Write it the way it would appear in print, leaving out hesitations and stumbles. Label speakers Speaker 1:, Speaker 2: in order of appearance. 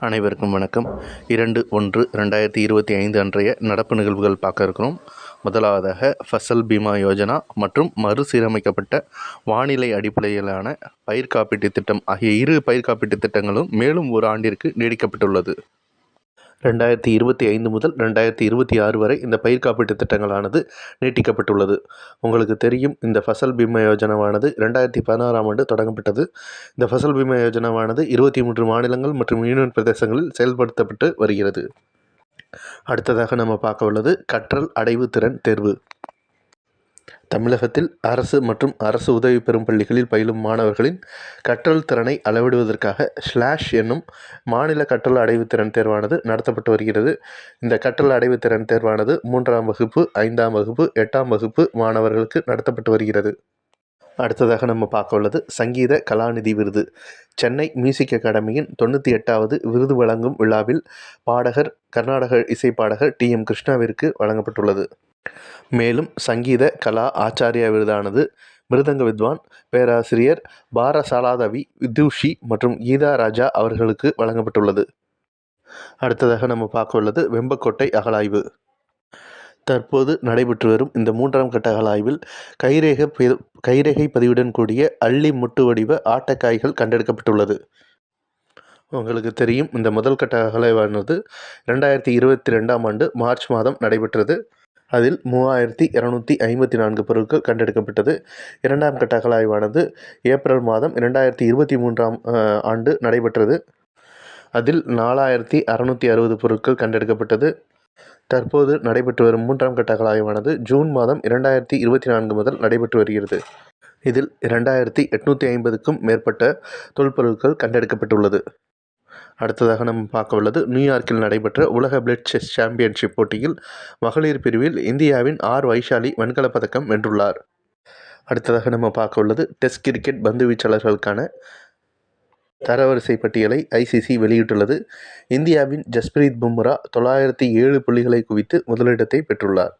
Speaker 1: அனைவருக்கும் வணக்கம். 2/1/2025 அன்றைய நடப்பு நிகழ்வுகள் பார்க்க இருக்கிறோம். முதலாவதாக ஃபசல் பீமா யோஜனா மற்றும் மறுசீரமைக்கப்பட்ட வானிலை அடிப்படையிலான பயிர் காப்பீட்டு திட்டம் ஆகிய இரு பயிர் காப்பீட்டு திட்டங்களும் மேலும் ஒரு ஆண்டிற்கு நீடிக்கப்பட்டுள்ளது. 2025 முதல் 2026 வரை இந்த பயிர் காப்பீட்டு திட்டங்களானது நீட்டிக்கப்பட்டுள்ளது. உங்களுக்கு தெரியும், இந்த ஃபசல் பீமா யோஜனாவானது 2016ஆம் ஆண்டு தொடங்கப்பட்டது. இந்த ஃபசல் பீமா யோஜனாவானது 23 மாநிலங்கள் மற்றும் யூனியன் பிரதேசங்களில் செயல்படுத்தப்பட்டு வருகிறது. அடுத்ததாக நம்ம பார்க்க உள்ளது கற்றல் அடைவு திறன் தேர்வு. தமிழகத்தில் அரசு மற்றும் அரசு உதவி பெறும் பள்ளிகளில் பயிலும் மாணவர்களின் கற்றல் திறனை அளவிடுவதற்காக ஸ்லாஷ் என்னும் மாநில கற்றல் அடைவு திறன் தேர்வானது நடத்தப்பட்டு வருகிறது. இந்த கற்றல் அடைவு திறன் தேர்வானது 3ஆம் வகுப்பு, 5ஆம் வகுப்பு, 8ஆம் வகுப்பு மாணவர்களுக்கு நடத்தப்பட்டு வருகிறது. அடுத்ததாக நம்ம பார்க்க உள்ளது சங்கீத கலாநிதி விருது. சென்னை மியூசிக் அகாடமியின் 98வது விருது வழங்கும் விழாவில் பாடகர் கர்நாடக இசைப்பாடகர் TM கிருஷ்ணாவிற்கு வழங்கப்பட்டுள்ளது. மேலும் சங்கீத கலா ஆச்சாரியா விருதானது மிருதங்க வித்வான் பேராசிரியர் பாரசாலாதவி விதுஷி மற்றும் கீதா ராஜா அவர்களுக்கு வழங்கப்பட்டுள்ளது. அடுத்ததாக நம்ம பார்க்க உள்ளது வெம்பக்கோட்டை அகழாய்வு. தற்போது நடைபெற்று வரும் இந்த 3ஆம் கட்ட அகழாய்வில் கைரேகை பதிவுடன் கூடிய அள்ளி முட்டு வடிவ ஆட்டக்காய்கள் கண்டெடுக்கப்பட்டுள்ளது. உங்களுக்கு தெரியும், இந்த முதல் கட்ட அகழாய்வானது 2022ஆம் ஆண்டு மார்ச் மாதம் நடைபெற்றது. அதில் 3254 பொருட்கள் கண்டெடுக்கப்பட்டது. 2ஆம் கட்ட அகழாய்வானது ஏப்ரல் மாதம் 2023ஆம் ஆண்டு நடைபெற்றது. அதில் 4660 பொருட்கள் கண்டெடுக்கப்பட்டது. தற்போது நடைபெற்று வரும் 3ஆம் கட்ட அகழாய்வானது ஜூன் மாதம் 2024 முதல் நடைபெற்று வருகிறது. இதில் 2850க்கும் மேற்பட்ட தொல்பொருட்கள் கண்டெடுக்கப்பட்டுள்ளது. அடுத்ததாக நம்ம பார்க்க உள்ளது நியூயார்க்கில் நடைபெற்ற உலக பிளட் செஸ் சாம்பியன்ஷிப் போட்டியில் மகளிர் பிரிவில் இந்தியாவின் வைஷாலி வெண்கலப் பதக்கம் வென்றுள்ளார். அடுத்ததாக நம்ம பார்க்க உள்ளது டெஸ்ட் கிரிக்கெட் பந்து வீச்சாளர்களுக்கான தரவரிசை பட்டியலை ICC வெளியிட்டுள்ளது. இந்தியாவின் ஜஸ்பிரீத் பும்ரா 907 புள்ளிகளை குவித்து முதலிடத்தை பெற்றுள்ளார்.